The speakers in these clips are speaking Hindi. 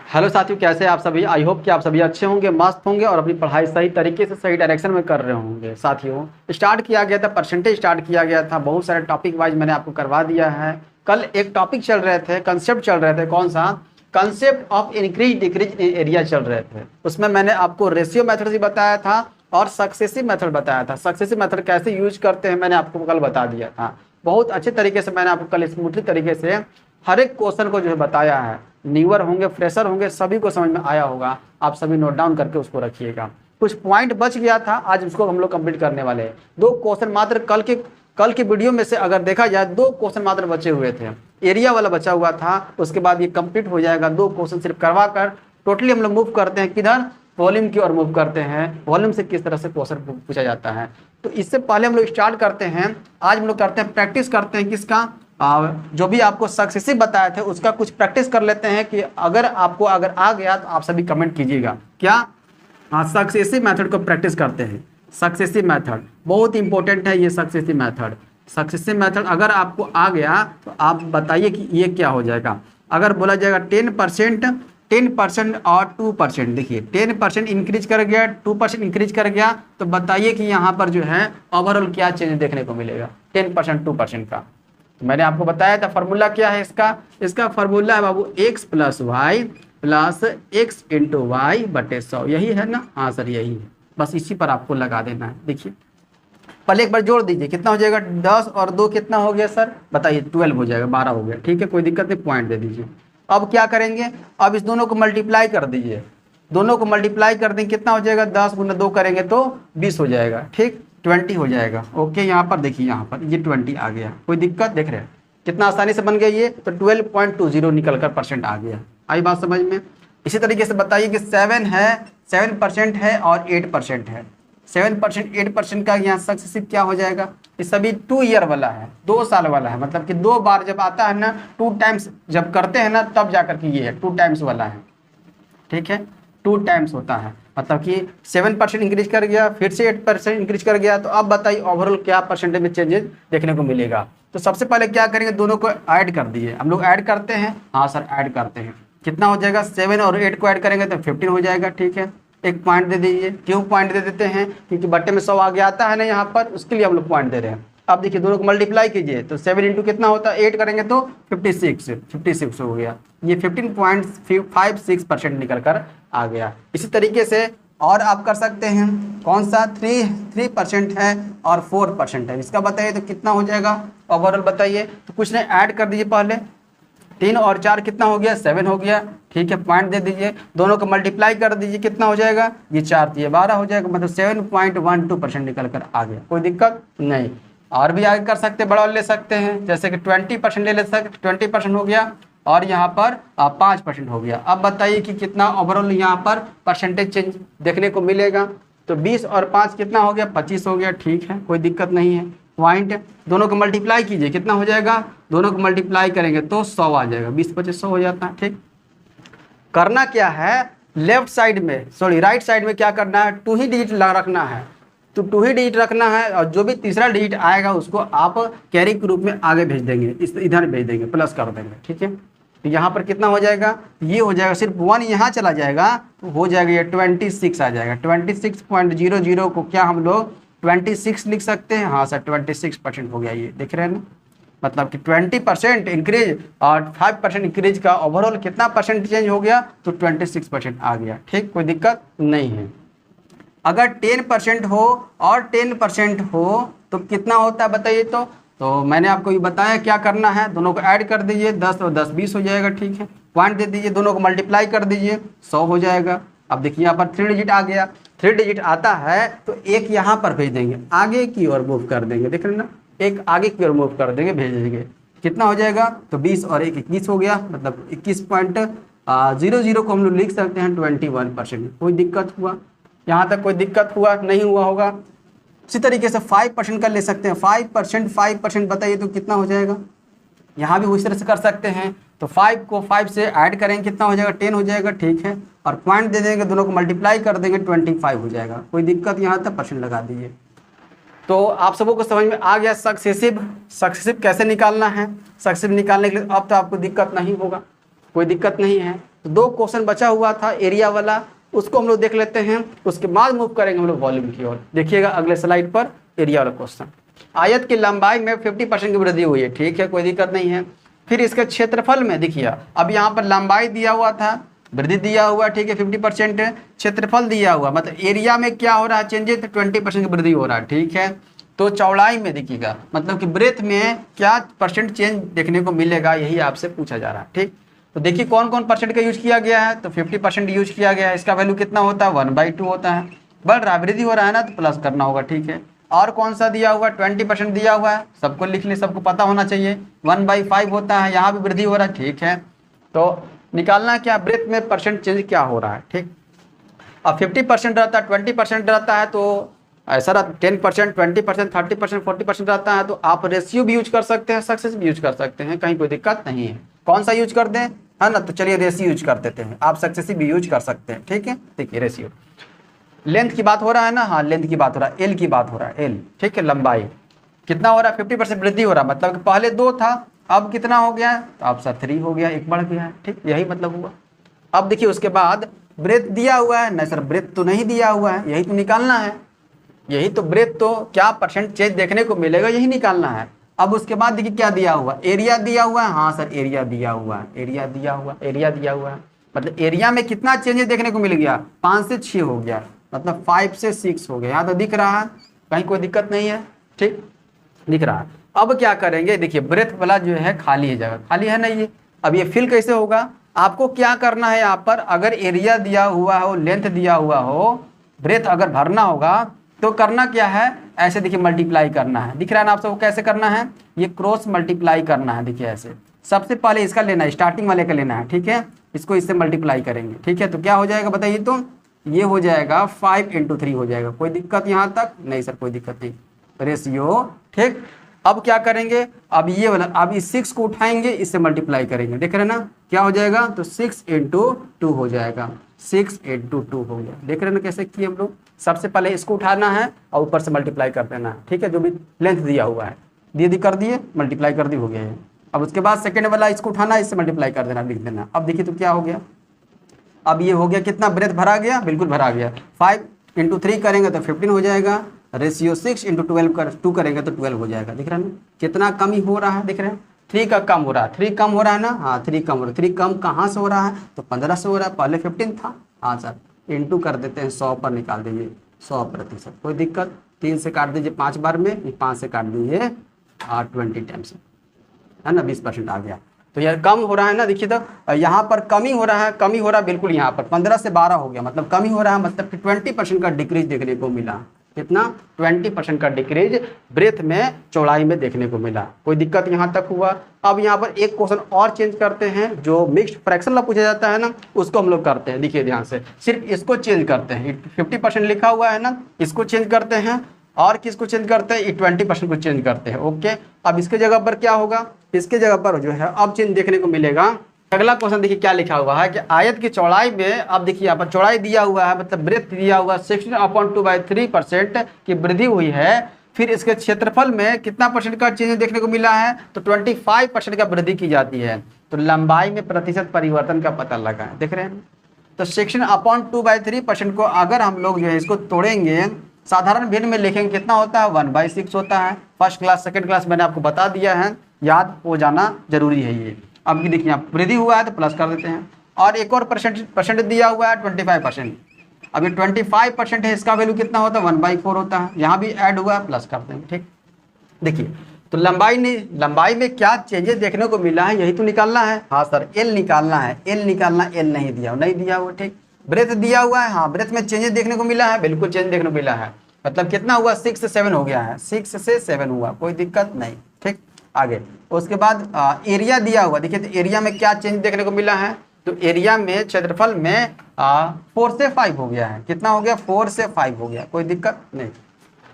हेलो साथियों, कैसे हैं आप सभी। आई होप कि आप सभी अच्छे होंगे, मस्त होंगे और अपनी पढ़ाई सही तरीके से सही डायरेक्शन में कर रहे होंगे। साथियों, स्टार्ट किया गया था, परसेंटेज स्टार्ट किया गया था, बहुत सारे टॉपिक वाइज मैंने आपको करवा दिया है। कल एक टॉपिक चल रहे थे, कंसेप्ट चल रहे थे, कौन सा concept of increase decrease area चल रहे थे। उसमें मैंने आपको रेशियो मेथड भी बताया था और सक्सेसिव मेथड बताया था। सक्सेसिव मेथड कैसे यूज करते हैं मैंने आपको कल बता दिया था। बहुत अच्छे तरीके से मैंने आपको कल स्मूथली तरीके से हर एक क्वेश्चन को जो है बताया है। न्यूअर होंगे, फ्रेशर होंगे, सभी को समझ में आया होगा। आप सभी नोट डाउन करके उसको रखिएगा। कुछ पॉइंट बच गया था, आज उसको हम लोग कंप्लीट करने वाले हैं। दो क्वेश्चन मात्र कल के वीडियो में से अगर देखा जाए, दो क्वेश्चन मात्र बचे हुए थे। एरिया वाला बचा हुआ था, उसके बाद ये कंप्लीट हो जाएगा। दो क्वेश्चन सिर्फ करवा कर टोटली हम लोग मूव करते हैं किधर, वॉल्यूम की ओर मूव करते हैं। वॉल्यूम से किस तरह से क्वेश्चन पूछा जाता है, तो इससे पहले हम लोग स्टार्ट करते हैं। आज हम लोग करते हैं, प्रैक्टिस करते हैं किसका, जो भी आपको सक्सेसिव बताए थे उसका कुछ प्रैक्टिस कर लेते हैं कि अगर आ गया तो आप सभी कमेंट कीजिएगा क्या। हाँ, सक्सेसिव मेथड को प्रैक्टिस करते हैं। सक्सेसिव मेथड बहुत इंपॉर्टेंट है। ये सक्सेसिव मेथड अगर आपको आ गया तो आप बताइए कि ये क्या हो जाएगा। अगर बोला जाएगा 10% और 2%, देखिए 10% इंक्रीज कर गया, 2% इंक्रीज कर गया, तो बताइए कि यहाँ पर जो है ओवरऑल क्या चेंज देखने को मिलेगा 10% 2% का। मैंने आपको बताया था फार्मूला क्या है इसका फार्मूला है बाबू x plus y plus x into y बटे 100। यही है ना? हाँ सर, यही है। बस इसी पर आपको लगा देना है। देखिए पहले एक बार जोड़ दीजिए, कितना हो जाएगा, 10 और 2 कितना हो गया सर, बताइए 12 हो जाएगा, 12 हो गया। ठीक है, कोई दिक्कत नहीं, पॉइंट दे दीजिए। अब क्या करेंगे, अब इस दोनों को मल्टीप्लाई कर दीजिए। दोनों को मल्टीप्लाई कर देंगे, कितना हो जाएगा, 10 गुना 2 करेंगे तो 20 हो जाएगा। ठीक, 20 हो जाएगा। ओके, यहाँ पर देखिए, यहाँ पर ये 20 आ गया। कोई दिक्कत, देख रहे हैं कितना आसानी से बन गया ये, तो 12.20 निकल कर परसेंट आ गया। आई बात समझ में। इसी तरीके से बताइए कि 7% है और 8% है। 7% 8% का यहाँ सक्सेसिव क्या हो जाएगा, ये सभी 2 ईयर वाला है, 2 साल वाला है। मतलब कि 2 बार जब आता है ना, 2 टाइम्स जब करते हैं ना, तब जाकर के ये है 2 टाइम्स वाला है। ठीक है, 2 टाइम्स होता है। मतलब कि 7% इंक्रीज कर गया, फिर से 8% इंक्रीज कर गया, तो अब बताइए ओवरऑल क्या परसेंटेज में चेंजेस देखने को मिलेगा। तो सबसे पहले क्या करेंगे, दोनों को ऐड कर दिए। हम लोग ऐड करते हैं, हाँ सर ऐड करते हैं। कितना हो जाएगा, 7 और 8 को ऐड करेंगे तो 15 हो जाएगा। ठीक है, एक पॉइंट दे दीजिए। क्यों पॉइंट दे देते हैं, क्योंकि बट्टे में 100 आगे आता है ना यहाँ पर, उसके लिए हम लोग पॉइंट दे रहे हैं। अब देखिए दोनों को मल्टीप्लाई कीजिए, तो 7 इंटू कितना होता है, 8 करेंगे तो 56 हो गया। ये 15.56% निकल कर आ गया। इसी तरीके से और आप कर सकते हैं, कौन सा 3% है और 4% है, इसका बताइए तो कितना हो जाएगा ओवरऑल, बताइए। तो कुछ नहीं, ऐड कर दीजिए पहले। 3 और 4 कितना हो गया, 7 हो गया। ठीक है, पॉइंट दे दीजिए। दोनों को मल्टीप्लाई कर दीजिए, कितना हो जाएगा, ये 4 तो ये 12 हो जाएगा। मतलब 7.12% निकल कर आ गया। कोई दिक्कत नहीं। और भी आगे कर सकते, बड़ा ले सकते हैं, जैसे कि 20% ले सकते, 20% हो गया और यहाँ पर 5% हो गया। अब बताइए कि कितना ओवरऑल यहाँ पर परसेंटेज चेंज देखने को मिलेगा। तो 20 और 5 कितना हो गया, 25 हो गया। ठीक है, कोई दिक्कत नहीं है। पॉइंट, दोनों को मल्टीप्लाई कीजिए, कितना हो जाएगा, दोनों को मल्टीप्लाई करेंगे तो 100 आ जाएगा। 20 25 100 हो जाता है। ठीक, करना क्या है, लेफ्ट साइड में, सॉरी राइट साइड में क्या करना है, 2 ही डिजिट रखना है। तो 2 ही डिजिट रखना है और जो भी तीसरा डिजिट आएगा उसको आप कैरी के रूप में आगे भेज देंगे, इधर भेज देंगे, प्लस कर देंगे। ठीक है, तो यहाँ पर कितना हो जाएगा, ये हो जाएगा, सिर्फ 1 यहाँ चला जाएगा तो हो जाएगा ये 26 आ जाएगा। 26.00 को क्या हम लोग 26 लिख सकते हैं, हाँ सर 26% हो गया। ये देख रहे हैं ना, मतलब कि 20% इंक्रीज और 5% इंक्रीज का ओवरऑल कितना परसेंट चेंज हो गया, तो 26% आ गया। ठीक, कोई दिक्कत नहीं है। अगर 10% हो और 10% हो तो कितना होता है बताइए। तो मैंने आपको ये बताया क्या करना है, दोनों को ऐड कर दीजिए, 10 और 10 20 हो जाएगा। ठीक है, पॉइंट दे दीजिए, दोनों को मल्टीप्लाई कर दीजिए, 100 हो जाएगा। अब देखिए यहाँ पर 3 डिजिट आ गया। 3 डिजिट आता है तो एक यहाँ पर भेज देंगे, आगे की ओर मूव कर देंगे, देख रहे हैं ना, एक आगे की ओर मूव कर देंगे, भेज देंगे। कितना हो जाएगा, तो 20 और 1 21 हो गया। मतलब 21.00 को हम लोग लिख सकते हैं 21%। कोई दिक्कत हुआ यहाँ तक, कोई दिक्कत हुआ नहीं हुआ होगा। इसी तरीके से 5% का ले सकते हैं, 5% बताइए तो कितना हो जाएगा, यहाँ भी उसी तरह से कर सकते हैं। तो 5 को 5 से ऐड करेंगे, कितना हो जाएगा, 10 हो जाएगा। ठीक है, और पॉइंट दे देंगे, दोनों को मल्टीप्लाई कर देंगे, 25 हो जाएगा। कोई दिक्कत, यहाँ तक परसेंट लगा दीजिए। तो आप सबों को समझ में आ गया सक्सेसिव कैसे निकालना है। सक्सेसिव निकालने के लिए अब तो आपको दिक्कत नहीं होगा, कोई दिक्कत नहीं है। तो 2 क्वेश्चन बचा हुआ था एरिया वाला, उसको हम लोग देख लेते हैं, उसके बाद मूव करेंगे हम लोग वॉल्यूम की ओर। देखिएगा अगले स्लाइड पर एरिया वाला क्वेश्चन। आयत की लंबाई में 50% की वृद्धि हुई है, ठीक है, कोई दिक्कत नहीं है। फिर इसके क्षेत्रफल में देखिए, अब यहाँ पर लंबाई दिया हुआ था, वृद्धि दिया हुआ, ठीक है 50%, क्षेत्रफल दिया हुआ, मतलब एरिया में क्या हो रहा है चेंजेस, 20% की वृद्धि हो रहा है, ठीक है। तो चौड़ाई में देखिएगा, मतलब कि ब्रेथ में क्या परसेंट चेंज देखने को मिलेगा, यही आपसे पूछा जा रहा है, ठीक। तो देखिए कौन कौन परसेंट का यूज किया गया है, तो 50% यूज किया गया है। इसका वैल्यू कितना होता है, 1/2 होता है। बढ़ रहा वृद्धि हो रहा है ना, तो प्लस करना होगा, ठीक है। और कौन सा दिया हुआ, 20% दिया हुआ है, सबको लिख ले, सबको पता होना चाहिए। 1/5 होता है, यहाँ भी वृद्धि हो रहा है, ठीक है। तो निकालना क्या, ब्रेथ में परसेंट चेंज क्या हो रहा है, ठीक। अब 50% रहता है, 20% रहता है, तो ऐसा रहता 10%, 20%, 30%, 40% रहता है, तो आप रेशियो भी यूज कर सकते हैं, सक्सेस भी यूज कर सकते हैं, कहीं कोई दिक्कत नहीं है। कौन सा यूज कर दें, है ना, तो चलिए रेशियो यूज कर देते हैं, आप सक्सेसिव भी यूज कर सकते हैं, ठीक है। देखिए रेशियो, लेंथ की बात हो रहा है ना, हाँ लेंथ की बात हो रहा है, एल की बात हो रहा है, एल, ठीक है। लंबाई कितना हो रहा है, 50% वृद्धि हो रहा है, मतलब कि पहले 2 था, अब कितना हो गया, तो आप 3 हो गया, 1 बढ़ गया है, ठीक, यही मतलब हुआ। अब देखिए उसके बाद ब्रेथ दिया हुआ है, नहीं सर ब्रेथ तो नहीं दिया हुआ है, यही तो निकालना है, यही तो ब्रेथ, तो क्या परसेंट चेंज देखने को मिलेगा, यही निकालना है। अब उसके बाद देखिए क्या दिया हुआ, एरिया दिया हुआ है, हाँ सर एरिया दिया हुआ है, एरिया दिया हुआ, एरिया दिया हुआ है, मतलब एरिया में कितना चेंजेस देखने को मिल गया, 5 से 6 हो गया, मतलब 5 से 6 हो गया, यहाँ तो दिख रहा है, कहीं कोई दिक्कत नहीं है, ठीक दिख रहा है। अब क्या करेंगे, देखिए ब्रेथ वाला जो है खाली है जगह, खाली है ना ये, अब ये फिल कैसे होगा, आपको क्या करना है, यहाँ पर अगर एरिया दिया हुआ हो, लेंथ दिया हुआ हो, ब्रेथ अगर भरना होगा तो करना क्या है, ऐसे देखिए मल्टीप्लाई करना है, दिख रहा है ना आप सबको कैसे करना है, ये क्रॉस मल्टीप्लाई करना है, देखिए ऐसे सबसे पहले इसका लेना है, स्टार्टिंग वाले का लेना है, ठीक है, इसको इससे मल्टीप्लाई करेंगे, ठीक है। तो क्या हो जाएगा बताइए, तो ये हो जाएगा 5 × 3 हो जाएगा, कोई दिक्कत यहाँ तक नहीं सर, कोई दिक्कत नहीं, रेशियो, ठीक। अब क्या करेंगे, अब ये वाला, अब इस 6 को उठाएंगे, इससे मल्टीप्लाई करेंगे, देख रहे हैं ना क्या हो जाएगा, तो 6 × 2 हो जाएगा, 6 × 2 हो गया, देख रहे हैं ना कैसे किए हम लोग। सबसे पहले इसको उठाना है और ऊपर से मल्टीप्लाई कर देना है, ठीक है, जो भी लेंथ दिया हुआ है, दी कर दिए, मल्टीप्लाई कर दी, हो गया है। अब उसके बाद सेकेंड वाला इसको उठाना है, इससे मल्टीप्लाई कर देना, लिख देना। अब देखिए तो क्या हो गया, अब ये हो गया कितना, ब्रेथ भरा गया, बिल्कुल भरा गया। 5 × 3 करेंगे तो 15 हो जाएगा, रेशियो 6 × 2 करेंगे तो 12 हो जाएगा, दिख रहा है ना कितना कमी हो रहा है, दिख रहे हैं 3 का कम हो रहा है, 3 कम हो रहा है ना, हाँ 3 कम हो रहा है, 3 कम कहाँ से हो रहा है, तो 15 से हो रहा है, पहले 15 था, हाँ सर इंटू कर देते हैं, 100 पर निकाल दीजिए, 100%, कोई दिक्कत, 3 से काट दीजिए 5 बार में, 5 से काट दीजिए 20 टाइम्स, है ना, 20% आ गया। तो यार कम हो रहा है ना, देखिए तो यहाँ पर कमी हो रहा है, कमी हो रहा है बिल्कुल, यहाँ पर 15 से 12 हो गया, मतलब कमी हो रहा है, मतलब कि 20% का डिक्रीज देखने को मिला, कितना 20% का डिक्रीज ब्रेथ में, चौड़ाई में देखने को मिला, कोई दिक्कत यहाँ तक हुआ। अब यहाँ पर एक क्वेश्चन और चेंज करते हैं, जो मिक्स्ड फ्रैक्शन वाला पूछा जाता है ना, उसको हम लोग करते हैं, देखिए ध्यान से, सिर्फ इसको चेंज करते हैं, 50% लिखा हुआ है ना, इसको चेंज करते हैं, और किसको चेंज करते हैं, 20% को चेंज करते हैं, ओके। अब इसके जगह पर क्या होगा, इसके जगह पर जो है अब चेंज देखने को मिलेगा। अगला क्वेश्चन देखिए क्या लिखा हुआ है कि आयत की चौड़ाई में, अब देखिए यहाँ पर चौड़ाई दिया हुआ है, मतलब ब्रेथ दिया हुआ 16/2/3% की वृद्धि हुई है, फिर इसके क्षेत्रफल में कितना परसेंट का चेंज देखने को मिला है, तो 25% का वृद्धि की जाती है। तो लंबाई में प्रतिशत परिवर्तन का पता लगा है, देख रहे हैं। तो 16/2/3% को अगर हम लोग जो है इसको तोड़ेंगे, साधारण भिन्न में लिखेंगे, कितना होता है, 1/6 होता है। फर्स्ट क्लास सेकंड क्लास मैंने आपको बता दिया है, याद हो जाना जरूरी है ये। अब ये देखिए आप वृद्धि हुआ है तो प्लस कर देते हैं, और एक और परसेंट दिया हुआ है 25%। अब ये 25% है, इसका वैल्यू कितना होता है, 1/4 होता है, यहाँ भी ऐड हुआ है, प्लस कर देंगे, ठीक। देखिए तो लंबाई में क्या चेंजेस देखने को मिला है, यही तो निकालना है, हाँ सर एल निकालना है, एल निकालना, एल नहीं दिया हुआ, ठीक। ब्रेथ दिया हुआ है, हाँ ब्रेथ में चेंजेस देखने को मिला है, बिल्कुल चेंज देखने को मिला है, मतलब कितना हुआ, 6 से 7 हो गया है, 6 से 7 हुआ, कोई दिक्कत नहीं, ठीक। आगे उसके बाद एरिया दिया हुआ, देखिए तो एरिया में क्या चेंज देखने को मिला है, तो एरिया में क्षेत्रफल में 4 से 5 हो गया है, कितना हो गया, 4 से 5 हो गया, कोई दिक्कत नहीं।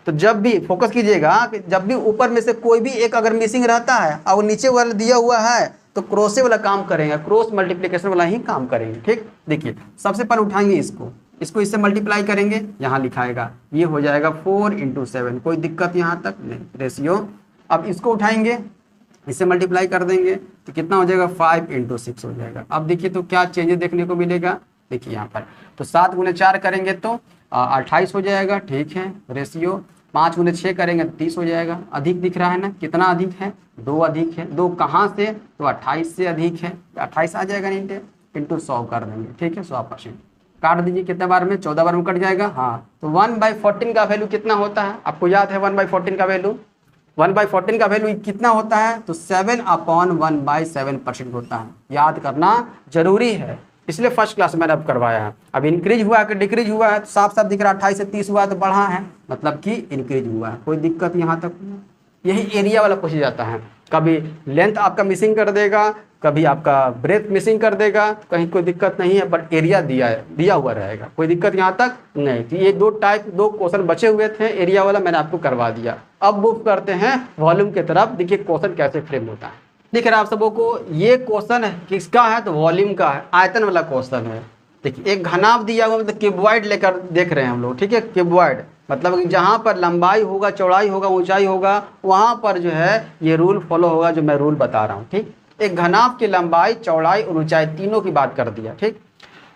तो जब भी फोकस कीजिएगा कि जब भी ऊपर में से कोई भी एक अगर मिसिंग रहता है और नीचे वाला दिया हुआ है, तो क्रॉसे वाला काम करेंगे, क्रॉस मल्टीप्लिकेशन वाला ही काम करेंगे, ठीक। देखिए सबसे पहले उठाएंगे इसको इससे मल्टीप्लाई करेंगे, यहाँ लिखाएगा, ये हो जाएगा 4 × 7, कोई दिक्कत यहाँ तक नहीं, रेशियो। अब इसको उठाएंगे, इससे मल्टीप्लाई कर देंगे तो कितना हो जाएगा 5 × 6 हो जाएगा। अब देखिए तो क्या चेंजेस देखने को मिलेगा, देखिए यहाँ पर तो 7 × 4 करेंगे तो 28 हो जाएगा, ठीक है रेशियो। 5 × 6 करेंगे तो 30 हो जाएगा। अधिक दिख रहा है ना, कितना अधिक है, 2 अधिक है। 2 कहाँ से, तो 28 से अधिक है, 28 आ जाएगा नीचे, इंटू 100 कर देंगे, ठीक है 100%। काट दीजिए कितने बार में, 14 बार में कट जाएगा। हाँ तो 1/14 का वैल्यू कितना होता है, आपको याद है 1/14 का वैल्यू, 1/14 का वैल्यू कितना होता है, तो 7/1/7% होता है। याद करना जरूरी है, इसलिए फर्स्ट क्लास मैंने अब करवाया है। अब इंक्रीज हुआ है कि डिक्रीज हुआ है, तो साफ साफ दिख रहा है 28 से 30 हुआ है तो बढ़ा है, मतलब कि इंक्रीज हुआ है। कोई दिक्कत यहाँ तक, यही एरिया वाला पूछा जाता है। कभी लेंथ आपका मिसिंग कर देगा, कभी आपका ब्रेथ मिसिंग कर देगा, कहीं कोई दिक्कत नहीं है, बट एरिया दिया हुआ रहेगा, कोई दिक्कत यहाँ तक नहीं। तो ये दो क्वेश्चन बचे हुए थे, एरिया वाला मैंने आपको करवा दिया। अब मूव करते हैं वॉल्यूम की तरफ। देखिए क्वेश्चन कैसे फ्रेम होता है, दिख रहा है आप सबों को, ये क्वेश्चन किसका है, तो वॉल्यूम का है, आयतन वाला क्वेश्चन है। देखिए एक घनाभ दिया हुआ, मतलब क्यूबॉइड लेकर देख रहे हैं हम लोग, ठीक है क्यूबॉइड, मतलब कि जहाँ पर लंबाई होगा, चौड़ाई होगा, ऊंचाई होगा, वहाँ पर जो है ये रूल फॉलो होगा जो मैं रूल बता रहा हूँ, ठीक। एक घनाभ की लंबाई, चौड़ाई और ऊंचाई तीनों की बात कर दिया, ठीक।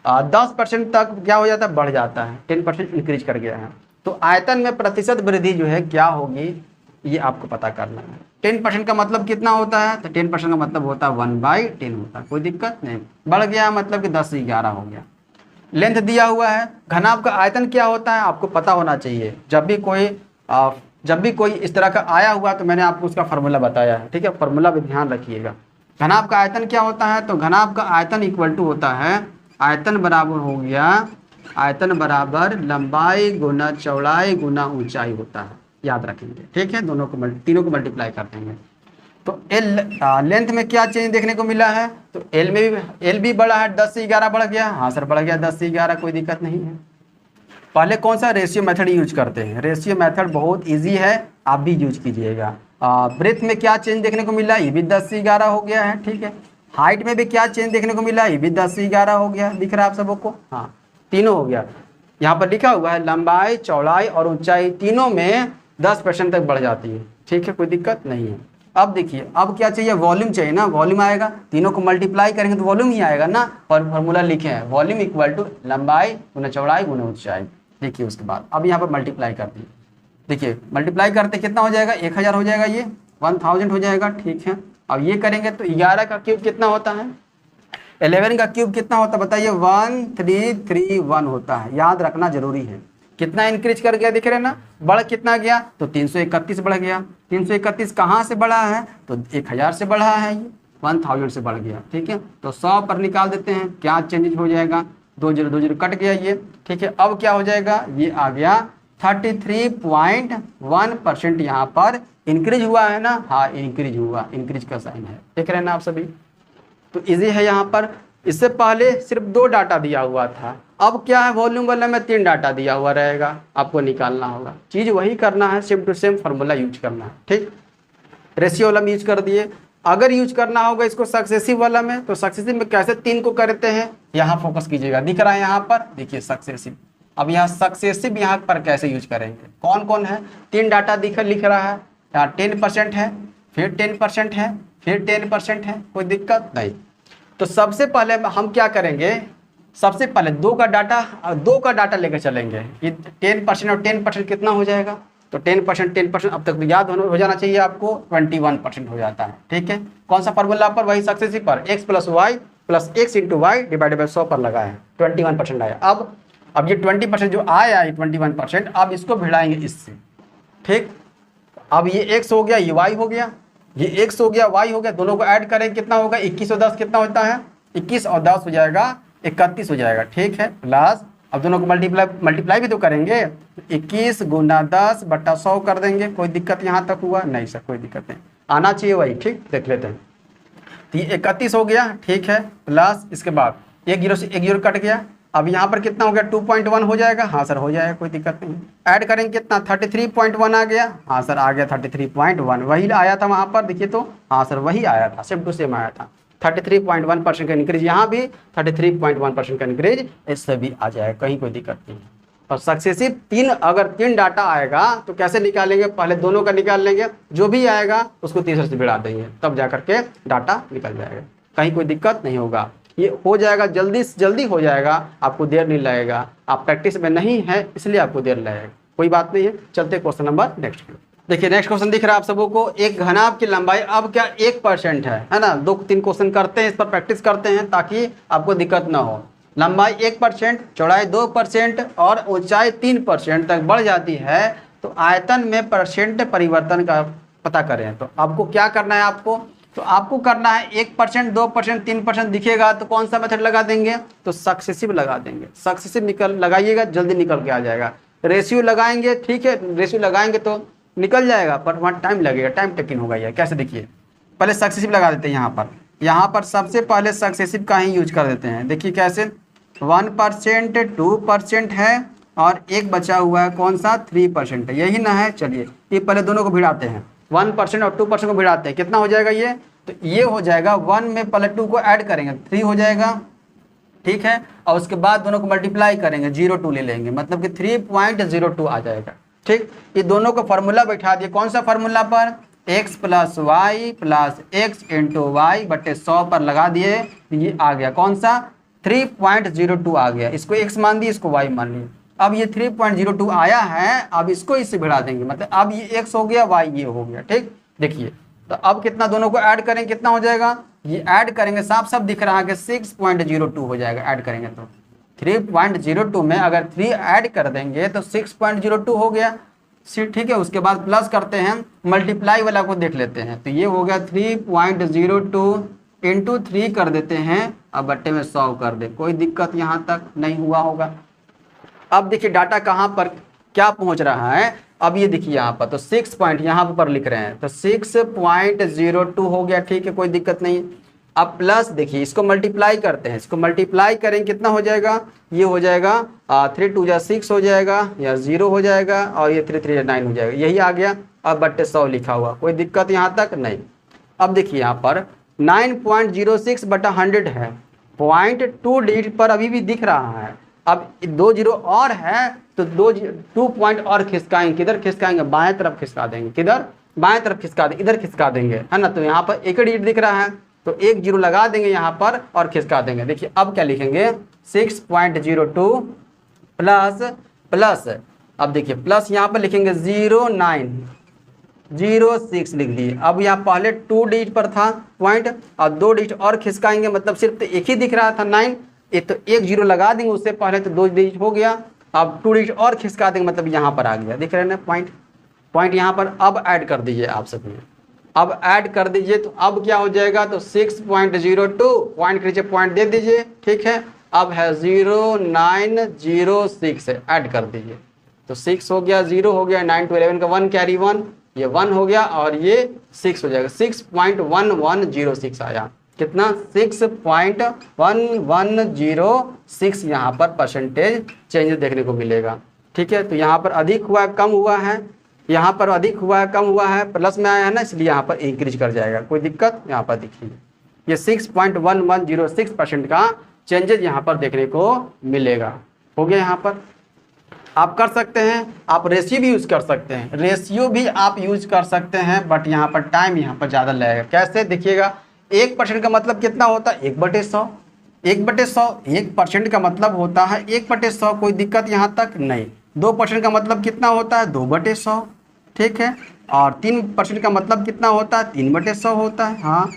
10% तक क्या हो जाता है, बढ़ जाता है, 10% इंक्रीज कर गया है। तो आयतन में प्रतिशत वृद्धि जो है क्या होगी, ये आपको पता करना है। 10% का मतलब कितना होता है, तो 10% का मतलब होता है 1/10 होता है, कोई दिक्कत नहीं। बढ़ गया मतलब कि 10 से 11 हो गया। लेंथ दिया हुआ है, घनाभ का आयतन क्या होता है आपको पता होना चाहिए। जब भी कोई इस तरह का आया हुआ तो मैंने आपको उसका फार्मूला बताया है, ठीक है, फार्मूला भी ध्यान रखिएगा। घनाभ का आयतन क्या होता है, तो घनाभ का आयतन इक्वल टू होता है, आयतन बराबर हो गया, आयतन बराबर लंबाई गुना चौड़ाई गुना ऊंचाई होता है, याद रखेंगे, ठीक है। तीनों को मल्टीप्लाई कर देंगे। तो लेंथ में क्या चेंज देखने को मिला है, तो एल भी बढ़ा है, 10 से 11 बढ़ गया। हाँ सर बढ़ गया 10 से 11, कोई दिक्कत नहीं है। पहले कौन सा रेशियो मेथड यूज करते हैं, रेशियो मेथड बहुत इजी है, आप भी यूज कीजिएगा। ब्रेथ में क्या चेंज देखने को मिला, ये भी 10 से 11 हो गया है, ठीक है। हाइट में भी क्या चेंज देखने को मिला, ये भी 10 से 11 हो गया, दिख रहा है आप सबों को, हाँ तीनों हो गया। यहाँ पर लिखा हुआ है लंबाई, चौड़ाई और ऊंचाई तीनों में 10% तक बढ़ जाती है, ठीक है, कोई दिक्कत नहीं है। अब देखिए अब क्या चाहिए, वॉल्यूम चाहिए ना, वॉल्यूम आएगा, तीनों को मल्टीप्लाई करेंगे तो वॉल्यूम ही आएगा ना। और फार्मूला लिखे हैं, वॉल्यूम इक्वल टू लंबाई गुना चौड़ाई गुना ऊंचाई। देखिए उसके बाद अब यहाँ पर मल्टीप्लाई कर दिए, देखिए मल्टीप्लाई करते कितना हो जाएगा, 1000 हो जाएगा, ये 1000 हो जाएगा, ठीक है। अब ये करेंगे तो 11 का क्यूब कितना होता है, 11 का क्यूब कितना होता है बताइए, 1331 होता है, याद रखना जरूरी है। कितना इंक्रीज कर गया, दिख रहे ना, बढ़ कितना गया, तो 331 बढ़ गया। 331 कहाँ से बढ़ा है, तो 1000 से बढ़ा है, ये 1000 से बढ़ गया, ठीक है। तो 100 पर निकाल देते हैं, क्या चेंजेस हो जाएगा, 2 0 2 0 कट गया ये, ठीक है। अब क्या हो जाएगा, ये आ गया 33.1% यहाँ पर इंक्रीज हुआ है ना, हाँ इंक्रीज हुआ, इंक्रीज का साइन है, देख रहे हैं ना आप सभी। तो इजी है यहाँ पर। इससे पहले सिर्फ 2 डाटा दिया हुआ था, अब क्या है वॉल्यूम वाला में 3 डाटा दिया हुआ रहेगा, आपको निकालना होगा, चीज़ वही करना है, same to same formula use करना है, ठीक। रेशियो वाला में यूज कर दिए। अगर यूज करना होगा इसको सक्सेसिव वाला में, तो सक्सेसिव में कैसे 3 को करते हैं, यहाँ फोकस कीजिएगा, दिख रहा है यहाँ पर, देखिए सक्सेसिव। अब यहाँ सक्सेसिव यहाँ पर कैसे यूज करेंगे, कौन कौन है, 3 डाटा लिख रहा है, यहाँ 10% है, फिर 10% है, फिर 10% है, कोई दिक्कत नहीं। तो सबसे पहले हम क्या करेंगे, सबसे पहले 2 का डाटा लेकर चलेंगे। ये 10% और 10% कितना हो जाएगा, तो 10% अब तक तो याद हो जाना चाहिए आपको, 21% हो जाता है, ठीक है। कौन सा फार्मूला पर, वही सक्सेसिव पर, x + y + x × y / 100 पर लगा है, 21% आया। अब ये 20% जो आया है 21%, अब इसको भिड़ाएंगे इससे, ठीक। अब ये x हो गया, ये y हो गया, ये x हो गया, y हो गया, दोनों को ऐड करें कितना होगा, 21 और 10 कितना होता है, 21 और 10 हो जाएगा 31 हो जाएगा, ठीक है। प्लस अब दोनों को मल्टीप्लाई भी तो करेंगे, 21 × 10 / 100 कर देंगे, कोई दिक्कत यहाँ तक हुआ नहीं सर, कोई दिक्कत नहीं, आना चाहिए वही, ठीक। देख लेते हैं, तो ये 31 हो गया, ठीक है। प्लस इसके बाद 1 0 से 1 0 कट गया, अब यहाँ पर कितना हो गया, 2.1 हो जाएगा, हाँ सर हो जाएगा, कोई दिक्कत नहीं। ऐड करेंगे कितना, 33.1 आ गया, हाँ सर आ गया 33.1, वही आया था वहाँ पर, देखिए तो हाँ सर वही आया था, सेम टू सेम आया था। 33.1% का इंक्रीज, यहाँ भी 33.1% का इंक्रीज, इससे भी आ जाएगा, कहीं कोई दिक्कत नहीं। और सक्सेसिव तीन, अगर 3 डाटा आएगा तो कैसे निकालेंगे, पहले दोनों का निकाल लेंगे, जो भी आएगा उसको तीसरे से भिड़ा देंगे, तब जा करके डाटा निकल जाएगा, कहीं कोई दिक्कत नहीं होगा। ये हो जाएगा, जल्दी से जल्दी हो जाएगा, आपको देर नहीं लगेगा। आप प्रैक्टिस में नहीं है इसलिए आपको देर लगेगा, कोई बात नहीं है। चलते क्वेश्चन नंबर नेक्स्ट। देखिए नेक्स्ट क्वेश्चन दिख रहा है आप सबों को, एक घनाभ की लंबाई अब क्या 1% है ना। 2-3 क्वेश्चन करते हैं, इस पर प्रैक्टिस करते हैं ताकि आपको दिक्कत ना हो। लंबाई 1%, चौड़ाई 2% और ऊंचाई 3% तक बढ़ जाती है, तो आयतन में परसेंट परिवर्तन का पता करें। तो आपको क्या करना है, आपको करना है 1%, 2%, 3% दिखेगा तो कौन सा मेथड लगा देंगे, तो सक्सेसिव लगा देंगे। सक्सेसिव लगाइएगा, जल्दी निकल के आ जाएगा। रेशियो लगाएंगे, ठीक है, रेशियो लगाएंगे तो निकल जाएगा, पर वहाँ टाइम लगेगा, टाइम टेकिंग होगा। ये कैसे, देखिए पहले सक्सेसिव लगा देते हैं। यहाँ पर सबसे पहले सक्सेसिव का ही यूज कर देते हैं। देखिए कैसे, 1%, 2% है और एक बचा हुआ है कौन सा, 3% है, यही ना है। चलिए ये पहले दोनों को भिड़ाते हैं, 1% और 2% को भिड़ाते हैं, कितना हो जाएगा ये, तो ये हो जाएगा 1 में पहले 2 को ऐड करेंगे 3 हो जाएगा, ठीक है, और उसके बाद दोनों को मल्टीप्लाई करेंगे, 0.2 ले लेंगे, मतलब कि 3.02 आ जाएगा। ठीक, ये दोनों को फार्मूला बैठा दिए, कौन सा फार्मूला पर, x + y + x × y बटे 100 पर लगा दिए, ये आ गया कौन सा, 3.02 आ गया। इसको x मान दिए, इसको y मान लिए। अब ये 3.02 आया है, अब इसको इससे भिड़ा देंगे, मतलब अब ये x हो गया, y ये हो गया। ठीक, देखिए तो अब कितना, दोनों को ऐड करेंगे कितना हो जाएगा, ये ऐड करेंगे, साफ साफ दिख रहा है कि 6.02 हो जाएगा। ऐड करेंगे तो 3.02 में अगर 3 ऐड कर देंगे तो 6.02 हो गया। ठीक है, उसके बाद प्लस करते हैं, मल्टीप्लाई वाला को देख लेते हैं, तो ये हो गया 3.02 × 3 कर देते हैं, अब बट्टे में 100 कर दे, कोई दिक्कत यहाँ तक नहीं हुआ होगा। अब देखिए डाटा कहाँ पर क्या पहुँच रहा है, अब ये देखिए यहाँ पर तो 6 पॉइंट यहाँ पर लिख रहे हैं, तो 6.02 हो गया। ठीक है, कोई दिक्कत नहीं। अब प्लस देखिए इसको मल्टीप्लाई करते हैं, इसको मल्टीप्लाई करेंगे कितना हो जाएगा, ये हो जाएगा 3 2 जा 6 हो जाएगा, या 0 हो जाएगा, और ये 3 3 जा 9 हो जाएगा, यही आ गया। अब बट्टे 100 लिखा हुआ, कोई दिक्कत यहाँ तक नहीं। अब देखिए यहाँ पर 9.06 बटा 100 है, 0.2 डिजिट पर अभी भी दिख रहा है। अब 2 0 और है तो 2 पॉइंट और खिसकाएंगे, किधर खिसकाएंगे, बाएं तरफ खिसका देंगे, किधर, बाएं तरफ खिसका देंगे, इधर खिसका देंगे, है ना। तो यहाँ पर एक डिजिट दिख रहा है तो 1 0 लगा देंगे यहाँ पर और खिसका देंगे। देखिए अब क्या लिखेंगे, 6.02 प्लस, अब देखिए प्लस यहाँ पर लिखेंगे 0906 लिख दिए। अब यहाँ पहले 2 डिजिट पर था पॉइंट, और 2 डिजिट और खिसकाएंगे, मतलब सिर्फ तो एक ही दिख रहा था 9, तो 1 0 लगा देंगे उससे पहले, तो 2 डिजिट हो गया। अब 2 डिजिट और खिसका देंगे, मतलब यहाँ पर आ गया, दिख रहे हैं ना पॉइंट यहाँ पर। अब ऐड कर दीजिए आप सभी, अब ऐड कर दीजिए, तो अब क्या हो जाएगा, तो 6.02 पॉइंट के नीचे पॉइंट दे दीजिए, ठीक है। अब है 0906 ऐड कर दीजिए, तो 6 हो गया, 0 हो गया, 9 to 11 का 1 कैरी 1, ये 1 हो गया, और ये 6 हो जाएगा, 6.1106 आया। कितना, 6.1106 यहाँ पर परसेंटेज चेंज देखने को मिलेगा। ठीक है, तो यहाँ पर अधिक हुआ है, कम हुआ है, यहाँ पर अधिक हुआ है, कम हुआ है, प्लस में आया है ना, इसलिए यहाँ पर इंक्रीज कर जाएगा, कोई दिक्कत यहाँ पर दिखिए। ये 6.1106% का चेंजेज यहाँ पर देखने को मिलेगा। हो गया, यहाँ पर आप कर सकते हैं, आप रेशियो भी यूज़ कर सकते हैं, रेशियो भी आप यूज कर सकते हैं, बट यहाँ पर टाइम यहाँ पर ज़्यादा लगेगा। कैसे देखिएगा, 1% का मतलब कितना होता है, 1/100, 1/100, 1% का मतलब होता है 1/100, कोई दिक्कत यहाँ तक नहीं। 2% का मतलब कितना होता है, 2/100, ठीक है, और 3% का मतलब कितना होता है, 3/100 होता है। हाँ,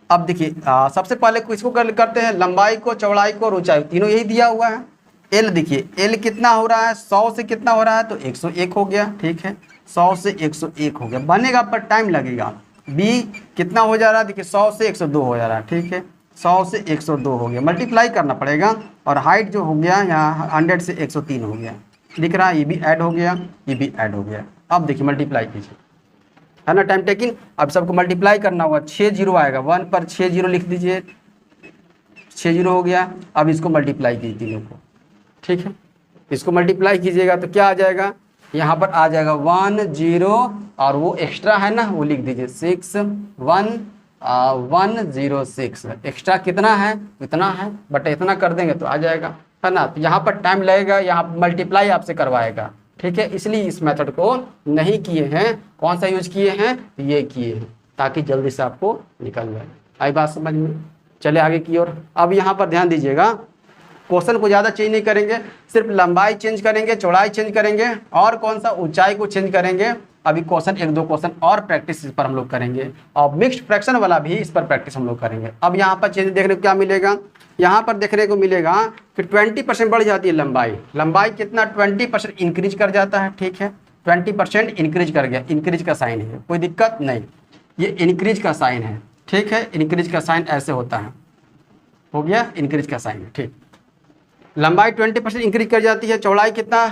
अब देखिए सबसे पहले इसको करते हैं, लंबाई को, चौड़ाई को और ऊंचाई, तीनों यही दिया हुआ है। एल देखिए, एल कितना हो रहा है, 100 से कितना हो रहा है, तो 101 हो गया, ठीक है, 100 से 101 हो गया, बनेगा पर टाइम लगेगा। बी कितना हो जा रहा है, देखिए 100 से 102 हो जा रहा है, ठीक है, 100 से 102 हो गया, मल्टीप्लाई करना पड़ेगा, और हाइट जो हो गया यहाँ 100 से 103 हो गया, दिख रहा है, ये भी ऐड हो गया, ये भी ऐड हो गया। अब देखिए मल्टीप्लाई कीजिए, है ना, टाइम टेकिंग। अब सबको मल्टीप्लाई करना होगा, 6 0 आएगा, 1 पर 6 0 लिख दीजिए, 6 0 हो गया। अब इसको मल्टीप्लाई कीजिए तीनों को, ठीक है, इसको मल्टीप्लाई कीजिएगा तो क्या आ जाएगा, यहाँ पर आ जाएगा 1 0, और वो एक्स्ट्रा है ना, वो लिख दीजिए 61106, एक्स्ट्रा कितना है, इतना है, बट इतना कर देंगे तो आ जाएगा। है ना। तो यहाँ पर टाइम लगेगा, यहाँ मल्टीप्लाई आपसे करवाएगा, ठीक है। इसलिए इस मेथड को नहीं किए हैं। कौन सा यूज किए हैं, ये किए हैं, ताकि जल्दी से आपको निकल जाए। आई बात समझ में। चले आगे की ओर। अब यहाँ पर ध्यान दीजिएगा, क्वेश्चन को ज़्यादा चेंज नहीं करेंगे, सिर्फ लंबाई चेंज करेंगे, चौड़ाई चेंज करेंगे और कौन सा ऊंचाई को चेंज करेंगे। अभी क्वेश्चन 1-2 क्वेश्चन और प्रैक्टिस इस पर हम लोग करेंगे, और मिक्स्ड फ्रैक्शन वाला भी इस पर प्रैक्टिस हम लोग करेंगे। अब यहाँ पर चेंज देखने को क्या मिलेगा, यहाँ पर देखने को मिलेगा कि 20% बढ़ जाती है लंबाई। लंबाई कितना 20% इंक्रीज कर जाता है, ठीक है। 20% इंक्रीज कर गया, इंक्रीज का साइन है, कोई दिक्कत नहीं, ये इंक्रीज का साइन है, ठीक है। इंक्रीज का साइन ऐसे होता है, हो गया इंक्रीज का साइन, ठीक। लंबाई 20% इंक्रीज कर जाती है। चौड़ाई कितना,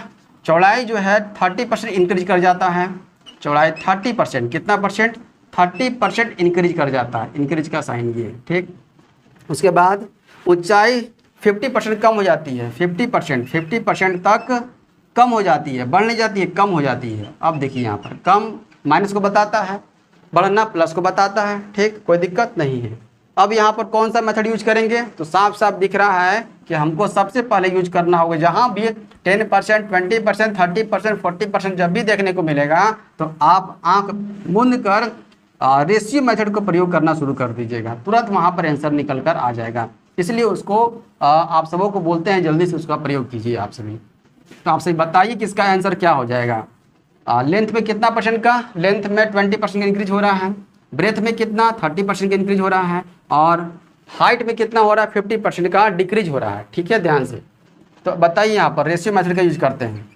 चौड़ाई जो है 30% इंक्रीज कर जाता है। चौड़ाई 30%, कितना परसेंट, 30% इंक्रीज कर जाता है, इंक्रीज का साइन ये, ठीक। उसके बाद ऊंचाई 50% कम हो जाती है, 50% तक कम हो जाती है, बढ़ नहीं जाती है, कम हो जाती है। अब देखिए यहाँ पर कम माइनस को बताता है, बढ़ना प्लस को बताता है, ठीक, कोई दिक्कत नहीं है। अब यहाँ पर कौन सा मेथड यूज करेंगे, तो साफ साफ दिख रहा है कि हमको सबसे पहले यूज करना होगा, जहाँ भी 10%, 20%, 30%, 40% जब भी देखने को मिलेगा तो आप आंख मूंद कर रेशियो मेथड को प्रयोग करना शुरू कर दीजिएगा, तुरंत वहाँ पर आंसर निकल कर आ जाएगा। इसलिए उसको आप सबों को बोलते हैं जल्दी से उसका प्रयोग कीजिए आप सभी। तो आप सभी बताइए कि इसका आंसर क्या हो जाएगा। लेंथ में कितना परसेंट का, लेंथ में 20% का इंक्रीज हो रहा है, ब्रेथ में कितना 30% का इंक्रीज हो रहा है, और हाइट में कितना हो रहा है 50% का डिक्रीज हो रहा है, ठीक है, ध्यान से। तो बताइए यहाँ पर रेशियो मेथड का यूज करते हैं,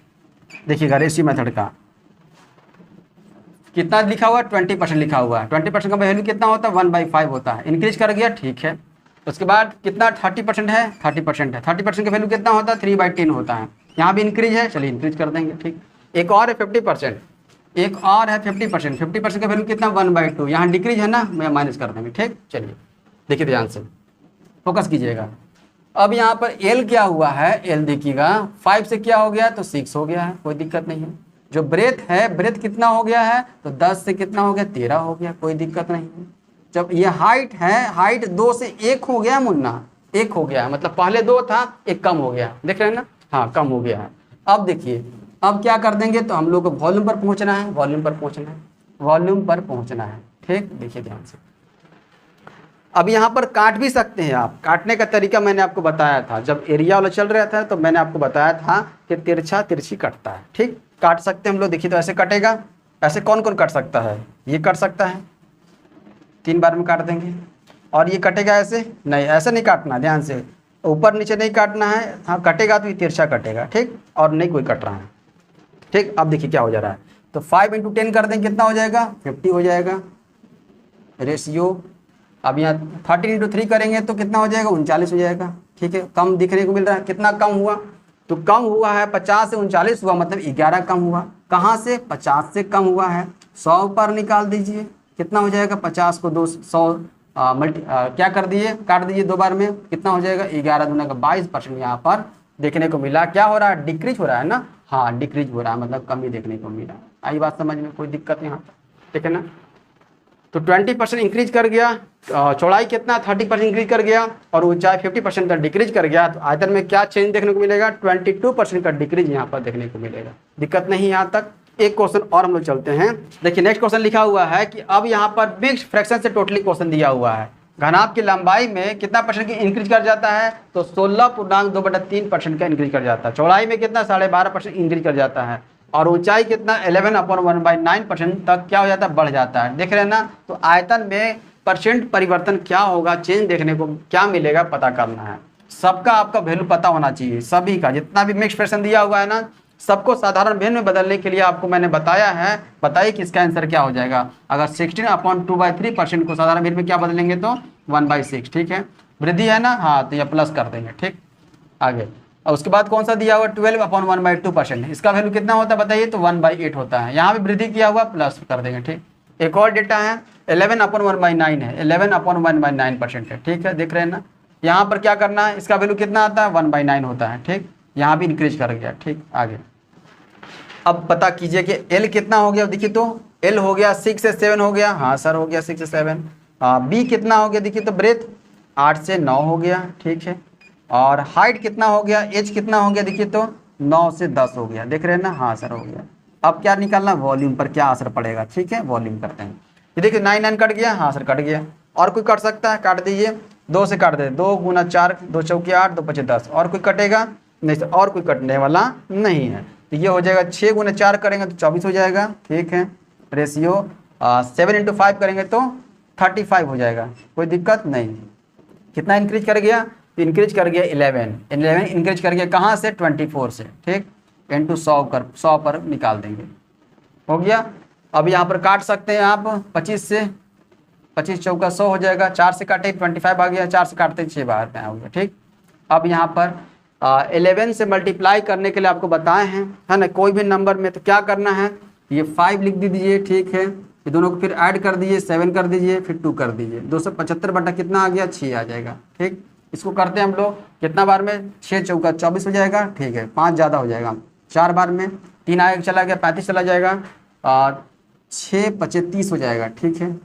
देखिएगा रेशियो मेथड का कितना लिखा हुआ है, 20% लिखा हुआ है। 20% का वैल्यू कितना होता है, 1/5 होता है, इंक्रीज कर गया, ठीक है। उसके बाद कितना 30% है, 30% है, 30% का वैल्यू कितना होता है, 3/10 होता है। यहाँ भी इंक्रीज है, चलिए इंक्रीज कर देंगे, ठीक। एक और है 50%, एक और है 50%, 50% का वैल्यू कितना 1/2, यहाँ डिक्रीज है ना, मैं माइनस कर देंगे, ठीक। चलिए देखिए ध्यान से फोकस कीजिएगा। अब यहाँ पर एल क्या हुआ है, एल देखिएगा 5 से क्या हो गया, तो 6 हो गया है, कोई दिक्कत नहीं है। जो ब्रेथ है, ब्रेथ कितना हो गया है, तो 10 से कितना हो गया, 13 हो गया, कोई दिक्कत नहीं है। जब ये हाइट है, हाइट 2 से 1 हो गया मुन्ना, 1 हो गया है, मतलब पहले 2 था, 1 कम हो गया, देख रहे हैं ना, हाँ कम हो गया है। अब देखिए अब क्या कर देंगे, तो हम लोग को वॉल्यूम पर पहुंचना है, वॉल्यूम पर पहुंचना है, वॉल्यूम पर पहुंचना है, ठीक। देखिए ध्यान से, अब यहाँ पर काट भी सकते हैं आप, काटने का तरीका मैंने आपको बताया था, जब एरिया वाला चल रहा था तो मैंने आपको बताया था कि तिरछा तिरछी कटता है, ठीक। काट सकते हैं हम लोग, देखिए तो ऐसे कटेगा, ऐसे कौन कौन कट सकता है, ये कट सकता है, 3 बार में काट देंगे। और ये कटेगा ऐसे नहीं, ऐसे नहीं काटना, ध्यान से ऊपर नीचे नहीं काटना है, हाँ कटेगा तो ये तिरछा कटेगा, ठीक, और नहीं कोई कट रहा है, ठीक। अब देखिए क्या हो जा रहा है, तो 5 × 10 कर देंगे, कितना हो जाएगा, 50 हो जाएगा रेशियो। अब यहाँ 13 × 3 करेंगे तो कितना हो जाएगा, 39 हो जाएगा, ठीक है। कम दिखने को मिल रहा है, कितना कम हुआ, तो कम हुआ है 50 से 39 हुआ, मतलब 11 कम हुआ। कहाँ से, 50 से कम हुआ है। 100 पर निकाल दीजिए, कितना हो जाएगा, 50 को 200 क्या कर दिए, काट दीजिए 2 बार में, कितना हो जाएगा, 11 दूना का 22% यहाँ पर देखने को मिला। क्या हो रहा है, डिक्रीज हो रहा है ना, हाँ डिक्रीज हो रहा है, मतलब कमी देखने को मिला। आई बात समझ में, कोई दिक्कत यहाँ पर, ठीक है ना। तो 20% इंक्रीज कर गया, चौड़ाई कितना 30% इंक्रीज कर गया, और ऊंचाई 50% तक डिक्रीज कर गया। तो आयतन में क्या चेंज देखने को मिलेगा, 22% का डिक्रीज यहाँ पर देखने को मिलेगा। दिक्कत नहीं यहाँ तक। एक क्वेश्चन और हम लोग चलते हैं, देखिए नेक्स्ट क्वेश्चन लिखा हुआ है कि अब यहाँ पर मिक्स्ड फ्रैक्शन से टोटली क्वेश्चन दिया हुआ है। घनाभ की लंबाई में कितना परसेंट की इंक्रीज कर जाता है, तो 16.2/3% का इंक्रीज कर जाता है। चौड़ाई में कितना 12.5% इंक्रीज कर जाता है, और ऊंचाई कितना 11/1/9% तक क्या हो जाता है, बढ़ जाता है। देख रहे हैं ना। तो आयतन में परसेंट परिवर्तन क्या होगा, चेंज देखने को क्या मिलेगा, पता करना है। सबका आपका वैल्यू पता होना चाहिए, सभी का जितना भी मिक्स फ्रैक्शन दिया हुआ है ना, सबको साधारण वैल्यू में बदलने के लिए आपको मैंने बताया है। बताइए कि इसका आंसर क्या हो जाएगा। अगर 16/2/3% को साधारण वैल्यू में क्या बदलेंगे, तो 1/6, ठीक है। वृद्धि है ना, हाँ तो यह प्लस कर देंगे, ठीक। आगे और उसके बाद कौन सा दिया हुआ 12/1/2%, इसका वैल्यू कितना होता है बताइए, तो 1/8 होता है। यहाँ भी वृद्धि किया हुआ, प्लस कर देंगे, ठीक। एक और डेटा है 11/1/9 है, 11/1/9% है, ठीक है। देख रहे हैं ना। यहाँ पर क्या करना है, इसका वैल्यू कितना आता है, 1/9 होता है, ठीक। यहाँ भी इंक्रीज कर गया, ठीक। आगे अब पता कीजिए कि एल कितना हो गया, देखिए तो एल हो गया 6 से 7 हो गया, हाँ सर हो गया 6 से 7। बी कितना हो गया, देखिए तो ब्रेथ 8 से 9 हो गया, ठीक है। और हाइट कितना हो गया, एज कितना हो गया, देखिए तो 9 से 10 हो गया, देख रहे हैं ना, हाँ सर हो गया। अब क्या निकालना, वॉल्यूम पर क्या असर पड़ेगा, ठीक है वॉल्यूम करते हैं। ये देखिए 9 9 कट गया, हाँ सर कट गया। और कोई कट सकता है, काट दीजिए, 2 से काट दे, 2 गुना 4, 2 चौके 8, 2 पचे 10। और कोई कटेगा नहीं सर, और कोई कटने वाला नहीं है। तो ये हो जाएगा 6 गुना 4 करेंगे तो 24 हो जाएगा, ठीक है। रेशियो 7 इंटू 5 करेंगे तो 35 हो जाएगा, कोई दिक्कत नहीं। कितना इंक्रीज कर गया, तो इंक्रीज कर गया 11 इंक्रीज कर गया कहाँ से, 24 से, ठीक। इंटू 100 पर निकाल देंगे, हो गया। अब यहाँ पर काट सकते हैं आप 25 से, 25 चौका 100 हो जाएगा, 4 से काटे 25 आ गया, 4 से काटते 6 बाहर में आ गया, ठीक। अब यहाँ पर 11 से मल्टीप्लाई करने के लिए आपको बताए हैं, है ना, कोई भी नंबर में तो क्या करना है, ये 5 लिख दीजिए, ठीक है। ये दोनों को फिर ऐड कर दीजिए, 7 कर दीजिए, फिर 2 कर दीजिए, 275 बटा कितना आ गया, 6 आ जाएगा, ठीक। इसको करते हैं हम लोग कितना बार में, 6 चौका 24 हो जाएगा, ठीक है। 5 ज़्यादा हो जाएगा, 4 बार में 3 आगे चला गया, 35 चला जाएगा, और 6 पचे 30 हो जाएगा, ठीक है।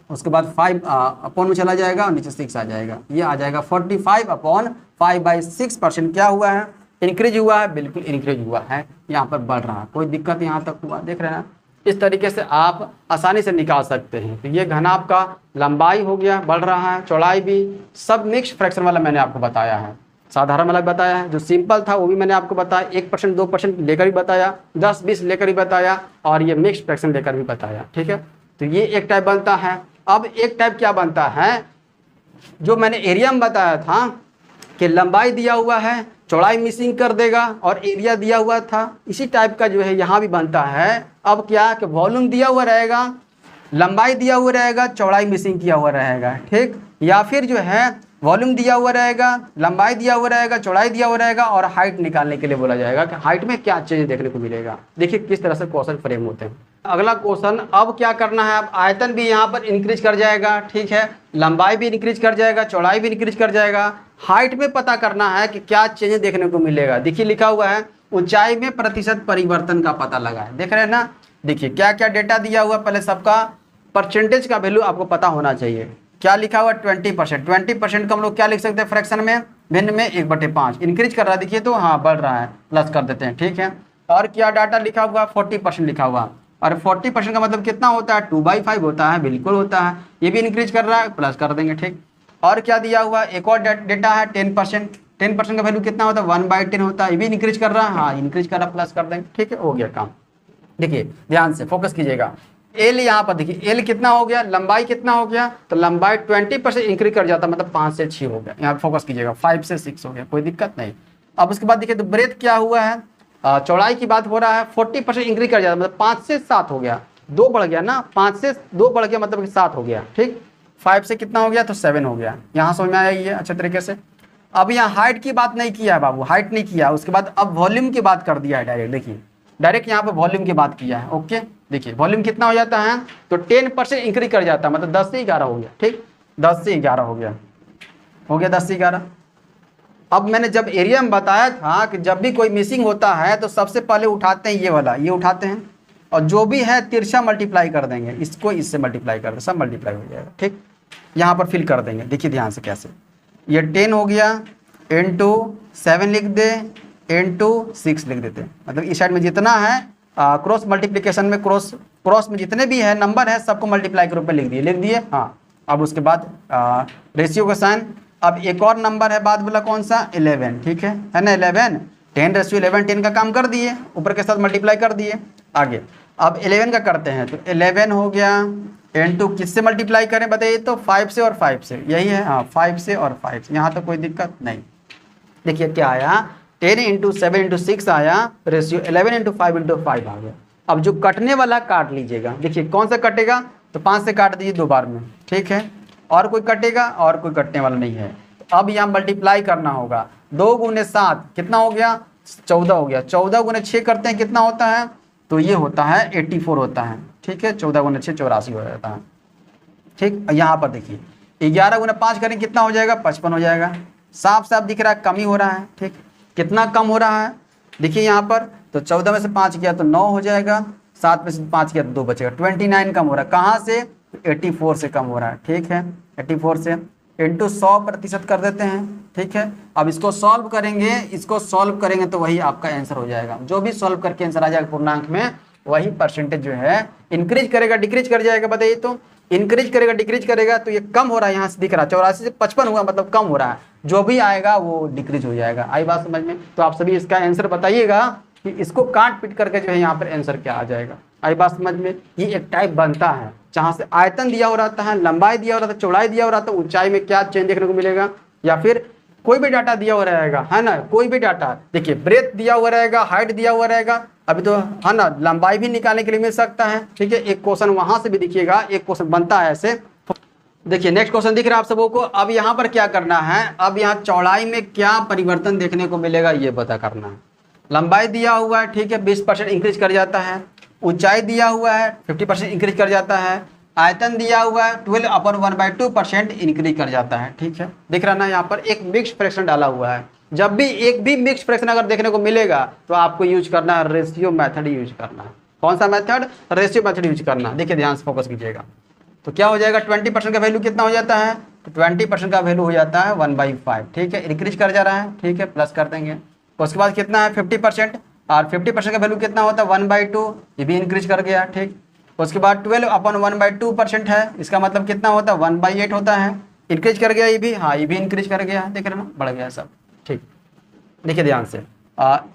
उसके बाद 5 अपॉन में चला जाएगा और नीचे 6 आ जाएगा, ये आ जाएगा 45/5/6%। क्या हुआ है, इंक्रीज हुआ है, बिल्कुल इंक्रीज हुआ है, यहाँ पर बढ़ रहा है, कोई दिक्कत यहाँ तक हुआ, देख रहे हैं ना। इस तरीके से आप आसानी से निकाल सकते हैं। तो ये घनाभ का लंबाई हो गया, बढ़ रहा है, चौड़ाई भी, सब मिक्स फ्रैक्शन वाला मैंने आपको बताया है, साधारण वाला बताया है, जो सिंपल था वो भी मैंने आपको बताया, 1% 2% लेकर भी बताया, 10-20 लेकर भी बताया, और ये मिक्स फ्रैक्शन लेकर भी बताया, ठीक है। तो ये एक टाइप बनता है। अब एक टाइप क्या बनता है, जो मैंने एरिया में बताया था कि लंबाई दिया हुआ है, चौड़ाई मिसिंग कर देगा और एरिया दिया हुआ था, इसी टाइप का जो है यहाँ भी बनता है। अब क्या कि वॉल्यूम दिया हुआ रहेगा, लंबाई दिया हुआ रहेगा, चौड़ाई मिसिंग किया हुआ रहेगा, ठीक। या फिर जो है वॉल्यूम दिया हुआ रहेगा, लंबाई दिया हुआ रहेगा, चौड़ाई दिया हुआ रहेगा, और हाइट निकालने के लिए बोला जाएगा कि हाइट में क्या चीज़ देखने को मिलेगा। देखिए किस तरह से क्वेश्चन फ्रेम होते हैं। अगला क्वेश्चन, अब क्या करना है, अब आयतन भी यहाँ पर इंक्रीज कर जाएगा, ठीक है, लंबाई भी इंक्रीज कर जाएगा, चौड़ाई भी इंक्रीज कर जाएगा। हाइट में पता करना है कि क्या चेंज देखने को मिलेगा। देखिए लिखा हुआ है ऊंचाई में प्रतिशत परिवर्तन का पता लगाएं, देख रहे हैं ना। देखिए क्या क्या डेटा दिया हुआ, पहले सबका परसेंटेज का वैल्यू आपको पता होना चाहिए। क्या लिखा हुआ, 20%। 20% को हम लोग क्या लिख सकते हैं, फ्रैक्शन में, भिन्न में 1/5। इंक्रीज कर रहा है, देखिए तो हाँ बढ़ रहा है, प्लस कर देते हैं, ठीक है। और क्या डाटा लिखा हुआ, 40% लिखा हुआ, और 40% का मतलब कितना होता है, 2/5 होता है, बिल्कुल होता है। ये भी इंक्रीज कर रहा है, प्लस कर देंगे, ठीक। और क्या दिया हुआ, एक और डेटा है 10%। 10% का वैल्यू कितना होता है, 1/10 होता है, ये भी इंक्रीज कर रहा है, हाँ इंक्रीज कर रहा, प्लस कर देंगे, ठीक है, हो गया काम। देखिए ध्यान से फोकस कीजिएगा, एल यहाँ पर देखिए, एल कितना हो गया, लंबाई कितना हो गया, तो लंबाई 20% इंक्रीज कर जाता, मतलब 5 से 6 हो गया, यहाँ फोकस कीजिएगा, 5 से 6 हो गया, कोई दिक्कत नहीं। अब उसके बाद देखिए तो ब्रेथ क्या हुआ है, चौड़ाई की बात हो रहा है, 40% इंक्रीज कर जाता, मतलब 5 से 7 हो गया, 2 बढ़ गया ना, 5 से 2 बढ़ गया मतलब 7 हो गया, ठीक। 5 से कितना हो गया, तो 7 हो गया, यहाँ समझ में आया ये अच्छे तरीके से। अब यहाँ हाइट की बात नहीं किया है बाबू, हाइट नहीं किया, उसके बाद अब वॉल्यूम की बात कर दिया है डायरेक्ट, देखिए डायरेक्ट यहाँ पे वॉल्यूम की बात किया है, ओके। देखिए वॉल्यूम कितना हो जाता है, तो 10% इंक्रीज कर जाता है, मतलब 10 से 11 हो गया, ठीक, 10 से 11 हो गया, 10 से 11। अब मैंने जब एरिया में बताया था कि जब भी कोई मिसिंग होता है तो सबसे पहले उठाते हैं ये वाला, ये उठाते हैं, और जो भी है तिरछा मल्टीप्लाई कर देंगे, इसको इससे मल्टीप्लाई कर दे, सब मल्टीप्लाई हो जाएगा, ठीक। यहाँ पर फिल कर देंगे, देखिए ध्यान से कैसे, ये 10 हो गया, इंटू 7 लिख दे, इंटू 6 लिख देते हैं, मतलब इस साइड में जितना है क्रॉस मल्टीप्लिकेशन में, क्रॉस में जितने भी है नंबर है सबको मल्टीप्लाई के रूप में लिख दिए, हाँ। अब उसके बाद रेशियो का साइन, अब एक और नंबर है बाद वाला, कौन सा, 11, ठीक है ना, 11, 10/11, 10 का काम कर दिए, ऊपर के साथ मल्टीप्लाई कर दिए, आगे अब 11 का करते हैं, तो 11 हो गया, इंटू किससे मल्टीप्लाई करें बताइए, तो 5 से और 5 से, यही है, हाँ 5 से और 5 से, यहाँ तो कोई दिक्कत नहीं। देखिए क्या आया, 10 इंटू 7 इंटू 6 आया, रेशियो 11 इंटू 5 इंटू 5 आ गया। अब जो कटने वाला काट लीजिएगा, देखिए कौन सा कटेगा, तो 5 से काट दीजिए 2 बार में, ठीक है। और कोई कटेगा, और कोई कटने वाला नहीं है। तो अब यहाँ मल्टीप्लाई करना होगा, 2 गुने 7 कितना हो गया, 14 हो गया, 14 गुने 6 करते हैं कितना होता है, तो ये होता है 84 होता है, ठीक है। 14 गुने 6 84 हो जाता है, ठीक। यहाँ पर देखिए 11 गुना 5 करें कितना हो जाएगा, 55 हो जाएगा, साफ साफ दिख रहा है कम ही हो रहा है, ठीक। कितना कम हो रहा है, देखिए यहाँ पर, तो 14 में से 5 किया तो 9 हो जाएगा, 7 में से 5 किया तो 2 बचेगा, 29 कम हो रहा है, कहाँ से, 84 से कम हो रहा है, ठीक है, 84 से। इंटू 100% कर देते हैं, ठीक है। अब इसको सॉल्व करेंगे तो वही आपका आंसर हो जाएगा। जो भी सॉल्व करके आंसर आ जाएगा पूर्णांक में, वही परसेंटेज जो है इंक्रीज करेगा डिक्रीज कर जाएगा। बताइए तो, इंक्रीज करेगा डिक्रीज करेगा, तो ये कम हो रहा है, यहाँ से दिख रहा है 84 से 55 हुआ, मतलब कम हो रहा है। जो भी आएगा वो डिक्रीज हो जाएगा। आई बात समझ में? तो आप सभी इसका आंसर बताइएगा कि इसको काट पीट करके जो है यहाँ पर आंसर क्या आ जाएगा। आई बात समझ में? ये एक टाइप बनता है जहाँ से आयतन दिया हो रहता है, लंबाई दिया हो रहता है, चौड़ाई दिया हो रहता है, ऊंचाई में क्या चेंज देखने को मिलेगा, या फिर कोई भी डाटा दिया हुआ रहेगा, है ना, कोई भी डाटा। देखिए ब्रेथ दिया हुआ रहेगा, हाइट दिया हुआ रहेगा, अभी तो है ना, लंबाई भी निकालने के लिए मिल सकता है, ठीक है। एक क्वेश्चन वहां से भी दिखिएगा, एक क्वेश्चन बनता है ऐसे। देखिए नेक्स्ट क्वेश्चन दिख रहा है आप सबों को। अब यहाँ पर क्या करना है, अब यहाँ चौड़ाई में क्या परिवर्तन देखने को मिलेगा ये पता करना है। लंबाई दिया हुआ है, ठीक है, 20% इंक्रीज कर जाता है। ऊंचाई दिया हुआ है 50% इंक्रीज कर जाता है। आयतन दिया हुआ है 12/1/2% इंक्रीज कर जाता है, ठीक है। दिख रहा ना, यहाँ पर एक मिक्स फ्रैक्शन डाला हुआ है। जब भी एक भी मिक्स फ्रैक्शन अगर देखने को मिलेगा तो आपको यूज करना है रेशियो मेथड यूज करना है। कौन सा मेथड? रेशियो मेथड यूज करना। देखिए ध्यान से फोकस कीजिएगा। तो क्या हो जाएगा, 20% का वैल्यू कितना हो जाता है, तो 20% का वैल्यू हो जाता है 1/5, ठीक है। इंक्रीज कर जा रहा है, ठीक है, प्लस कर देंगे। उसके बाद कितना है 50%, और 50% का वैल्यू कितना होता है 1/2, ये भी इंक्रीज कर गया, ठीक। उसके बाद 12/1/2% है, इसका मतलब कितना होता है 1/8 होता है, इंक्रीज कर गया ये भी, हाँ ये भी इंक्रीज कर गया, देख रहे ना, बढ़ गया सब, ठीक। देखिए ध्यान से,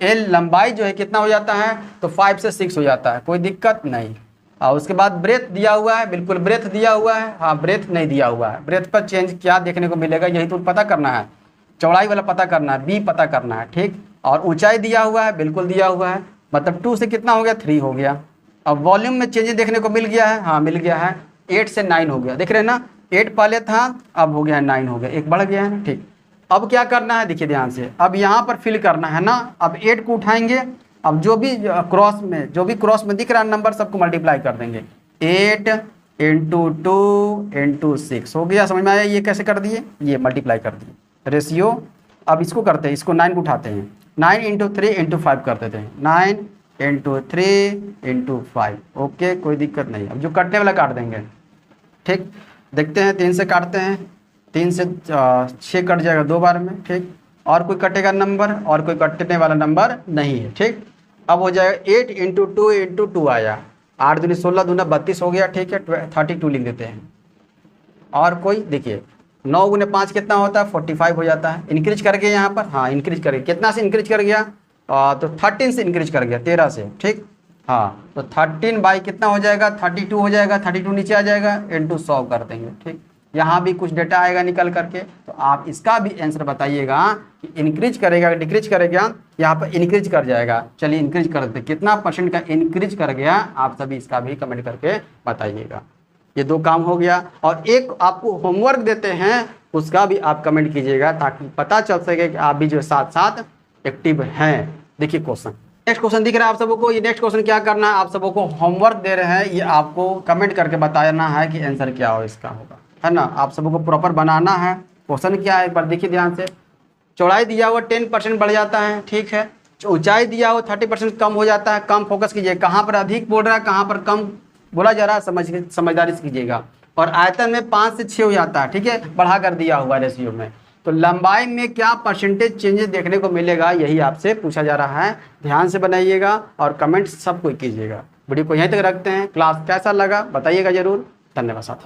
एल लंबाई जो है कितना हो जाता है, तो 5 से 6 हो जाता है, कोई दिक्कत नहीं। उसके बाद ब्रेथ दिया हुआ है, बिल्कुल ब्रेथ दिया हुआ है, हाँ ब्रेथ नहीं दिया हुआ है, ब्रेथ पर चेंज क्या देखने को मिलेगा यही तो पता करना है। चौड़ाई वाला पता करना है, बी पता करना है, ठीक। और ऊंचाई दिया हुआ है, बिल्कुल दिया हुआ है, मतलब 2 से कितना हो गया 3 हो गया। अब वॉल्यूम में चेंजेस देखने को मिल गया है, हाँ मिल गया है, 8 से 9 हो गया, देख रहे हैं ना, 8 पहले था अब हो गया है 9 हो गया, एक बढ़ गया है ना, ठीक। अब क्या करना है, देखिए ध्यान से, अब यहाँ पर फिल करना है ना। अब 8 को उठाएंगे, अब जो भी क्रॉस में दिख रहा है नंबर सबको मल्टीप्लाई कर देंगे। 8 × 2 × 6 हो गया, समझ में आया? ये कैसे कर दिए, ये मल्टीप्लाई कर दिए रेशियो। अब इसको करते हैं, इसको 9 को उठाते हैं, 9 × 3 × 5 कर देते हैं, 9 × 3 × 5, ओके कोई दिक्कत नहीं। अब जो कटने वाला काट देंगे, ठीक। देखते हैं 3 से काटते हैं, 3 से 6 कट जाएगा 2 बार में, ठीक। और कोई कटेगा नंबर, और कोई कटने वाला नंबर नहीं है, ठीक। अब हो जाएगा 8 × 2 × 2 आया, 8 दूनी 16 दूना 32 हो गया, ठीक है, 32 लिख देते हैं। और कोई देखिए 9 × 5 कितना होता है 45 हो जाता है, इंक्रीज कर गया यहाँ पर, हाँ इंक्रीज कर गया, कितना से इंक्रीज कर गया, तो 13 से इंक्रीज कर गया, 13 से, ठीक। हाँ तो 13 बाई कितना हो जाएगा 32 हो जाएगा, 32 नीचे आ जाएगा, इंटू 100 कर देंगे, ठीक। यहाँ भी कुछ डेटा आएगा निकल करके, तो आप इसका भी आंसर बताइएगा कि इंक्रीज करेगा डिक्रीज करेगा, यहाँ पर इंक्रीज कर जाएगा। चलिए इंक्रीज कर देते, कितना % का इंक्रीज कर गया, आप सभी इसका भी कमेंट करके बताइएगा। ये 2 काम हो गया, और एक आपको होमवर्क देते हैं, उसका भी आप कमेंट कीजिएगा ताकि पता चल सके कि आप भी जो साथ साथ एक्टिव हैं। देखिए क्वेश्चन, नेक्स्ट क्वेश्चन दिख रहा है आप सबों को। ये नेक्स्ट क्वेश्चन क्या करना है, आप सबों को होमवर्क दे रहे हैं, ये आपको कमेंट करके बताना है कि आंसर क्या हो इसका होगा, है ना। आप सबों को प्रॉपर बनाना है। क्वेश्चन क्या है एक बार देखिए ध्यान से। चौड़ाई दिया हुआ 10% बढ़ जाता है, ठीक है। ऊंचाई दिया हुआ 30% कम हो जाता है, कम फोकस कीजिए, कहाँ पर अधिक बोल रहा है कहाँ पर कम बोला जा रहा है, समझदारी से कीजिएगा। और आयतन में 5 से 6 हो जाता है, ठीक है, बढ़ा कर दिया हुआ रेशियो में। तो लंबाई में क्या % चेंजेस देखने को मिलेगा, यही आपसे पूछा जा रहा है। ध्यान से बनाइएगा और कमेंट सब कोई कीजिएगा। वीडियो को यहीं तक रखते हैं। क्लास कैसा लगा बताइएगा जरूर। धन्यवाद साथियों।